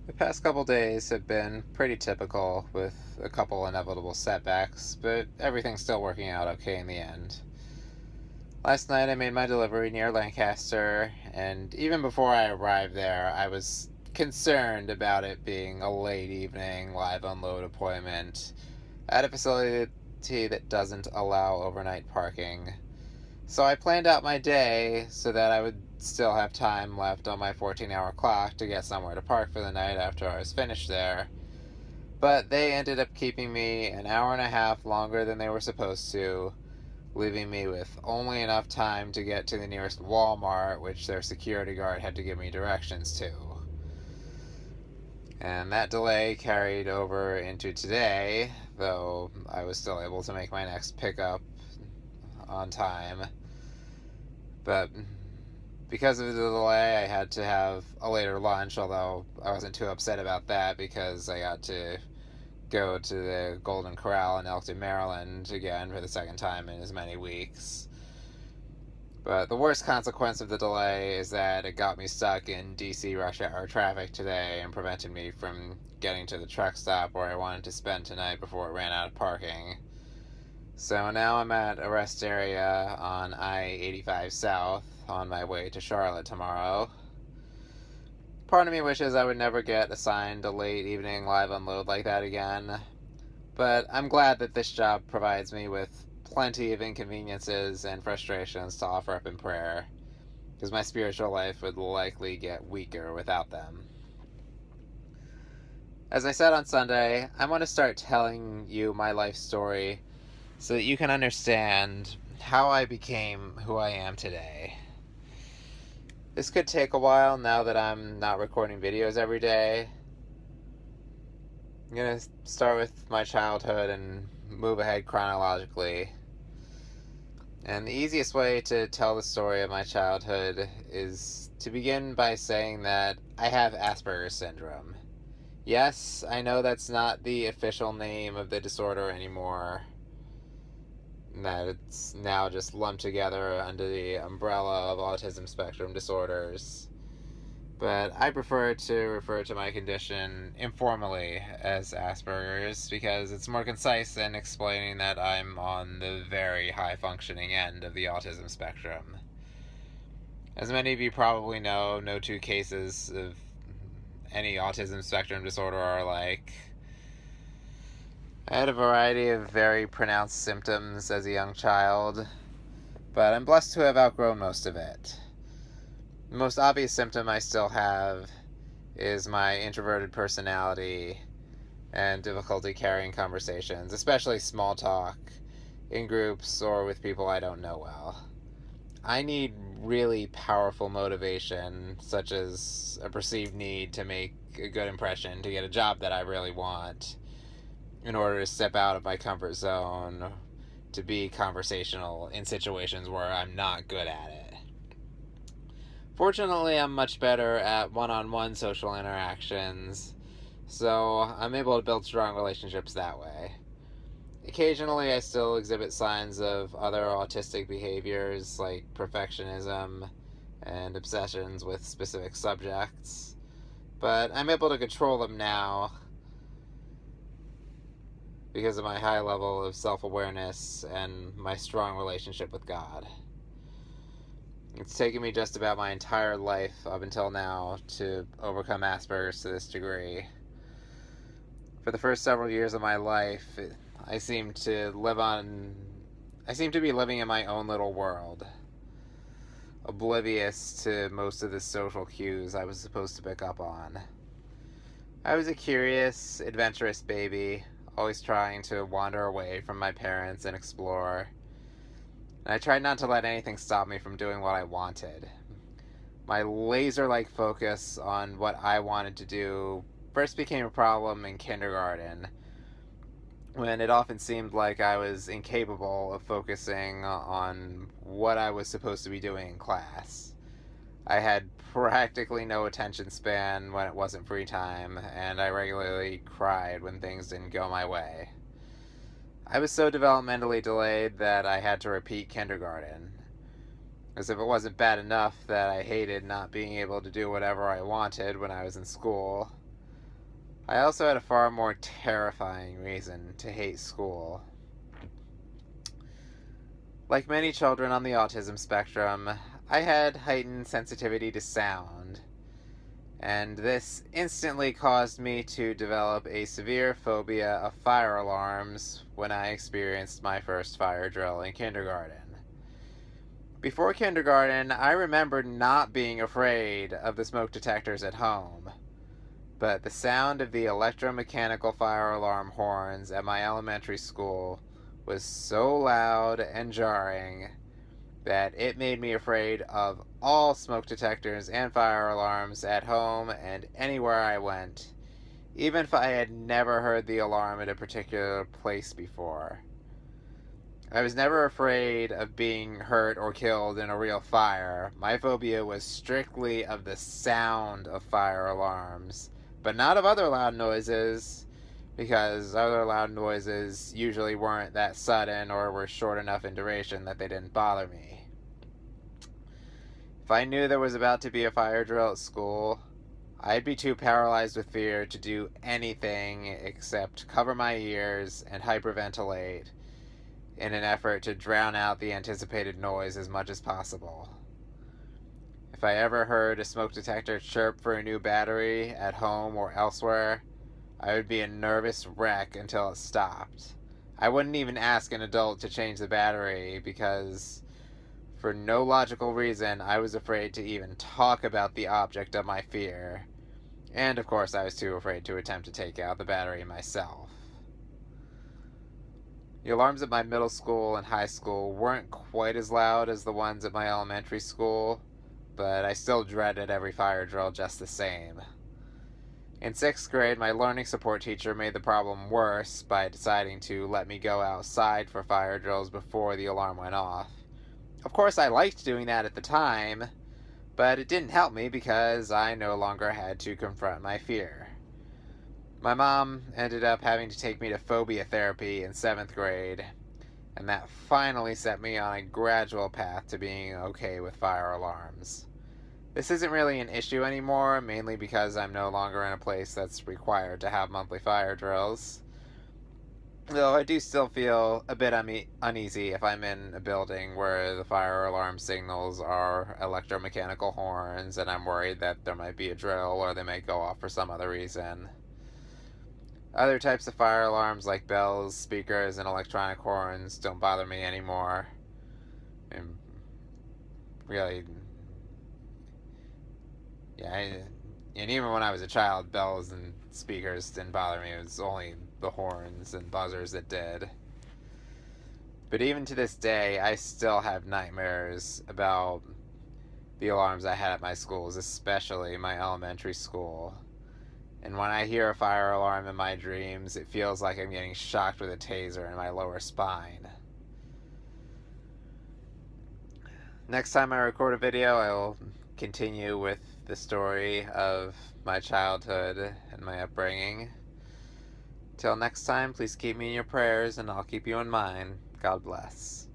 The past couple days have been pretty typical, with a couple inevitable setbacks, but everything's still working out okay in the end. Last night I made my delivery near Lancaster, and even before I arrived there, I was concerned about it being a late evening live unload appointment at a facility that doesn't allow overnight parking. So I planned out my day so that I would still have time left on my 14-hour clock to get somewhere to park for the night after I was finished there. But they ended up keeping me an hour and a half longer than they were supposed to, leaving me with only enough time to get to the nearest Walmart, which their security guard had to give me directions to. And that delay carried over into today, though I was still able to make my next pickup on time. But because of the delay, I had to have a later lunch, although I wasn't too upset about that because I got to go to the Golden Corral in Elkton, Maryland again for the second time in as many weeks. But the worst consequence of the delay is that it got me stuck in DC rush hour traffic today and prevented me from getting to the truck stop where I wanted to spend tonight before it ran out of parking. So now I'm at a rest area on I-85 South on my way to Charlotte tomorrow. Part of me wishes I would never get assigned a late evening live unload like that again, but I'm glad that this job provides me with plenty of inconveniences and frustrations to offer up in prayer, because my spiritual life would likely get weaker without them. As I said on Sunday, I want to start telling you my life story so that you can understand how I became who I am today. This could take a while now that I'm not recording videos every day. I'm going to start with my childhood and move ahead chronologically. And the easiest way to tell the story of my childhood is to begin by saying that I have Asperger's syndrome. Yes, I know that's not the official name of the disorder anymore, that it's now just lumped together under the umbrella of autism spectrum disorders. But I prefer to refer to my condition informally as Asperger's because it's more concise than explaining that I'm on the very high-functioning end of the autism spectrum. As many of you probably know, no two cases of any autism spectrum disorder are alike. I had a variety of very pronounced symptoms as a young child, but I'm blessed to have outgrown most of it. The most obvious symptom I still have is my introverted personality and difficulty carrying conversations, especially small talk, in groups or with people I don't know well. I need really powerful motivation, such as a perceived need to make a good impression to get a job that I really want, in order to step out of my comfort zone, to be conversational in situations where I'm not good at it. Fortunately, I'm much better at one-on-one social interactions, so I'm able to build strong relationships that way. Occasionally, I still exhibit signs of other autistic behaviors like perfectionism and obsessions with specific subjects, but I'm able to control them now because of my high level of self-awareness and my strong relationship with God. It's taken me just about my entire life up until now to overcome Asperger's to this degree. For the first several years of my life, I seem to be living in my own little world, oblivious to most of the social cues I was supposed to pick up on. I was a curious, adventurous baby, always trying to wander away from my parents and explore. And I tried not to let anything stop me from doing what I wanted. My laser-like focus on what I wanted to do first became a problem in kindergarten, when it often seemed like I was incapable of focusing on what I was supposed to be doing in class. I had practically no attention span when it wasn't free time, and I regularly cried when things didn't go my way. I was so developmentally delayed that I had to repeat kindergarten, as if it wasn't bad enough that I hated not being able to do whatever I wanted when I was in school. I also had a far more terrifying reason to hate school. Like many children on the autism spectrum, I had heightened sensitivity to sound, and this instantly caused me to develop a severe phobia of fire alarms when I experienced my first fire drill in kindergarten. Before kindergarten, I remembered not being afraid of the smoke detectors at home, but the sound of the electromechanical fire alarm horns at my elementary school was so loud and jarring that it made me afraid of all smoke detectors and fire alarms at home and anywhere I went, even if I had never heard the alarm at a particular place before. I was never afraid of being hurt or killed in a real fire. My phobia was strictly of the sound of fire alarms, but not of other loud noises, because other loud noises usually weren't that sudden or were short enough in duration that they didn't bother me. If I knew there was about to be a fire drill at school, I'd be too paralyzed with fear to do anything except cover my ears and hyperventilate in an effort to drown out the anticipated noise as much as possible. If I ever heard a smoke detector chirp for a new battery at home or elsewhere, I would be a nervous wreck until it stopped. I wouldn't even ask an adult to change the battery because, for no logical reason, I was afraid to even talk about the object of my fear. And of course, I was too afraid to attempt to take out the battery myself. The alarms at my middle school and high school weren't quite as loud as the ones at my elementary school, but I still dreaded every fire drill just the same. In 6th grade, my learning support teacher made the problem worse by deciding to let me go outside for fire drills before the alarm went off. Of course, I liked doing that at the time, but it didn't help me because I no longer had to confront my fear. My mom ended up having to take me to phobia therapy in 7th grade, and that finally set me on a gradual path to being okay with fire alarms. This isn't really an issue anymore, mainly because I'm no longer in a place that's required to have monthly fire drills. Though I do still feel a bit uneasy if I'm in a building where the fire alarm signals are electromechanical horns and I'm worried that there might be a drill or they may go off for some other reason. Other types of fire alarms like bells, speakers, and electronic horns don't bother me anymore. And really, yeah, and even when I was a child, bells and speakers didn't bother me. It was only the horns and buzzers that did. But even to this day, I still have nightmares about the alarms I had at my schools, especially my elementary school. And when I hear a fire alarm in my dreams, it feels like I'm getting shocked with a taser in my lower spine. Next time I record a video, I will continue with the story of my childhood and my upbringing. Till next time, please keep me in your prayers, and I'll keep you in mine. God bless.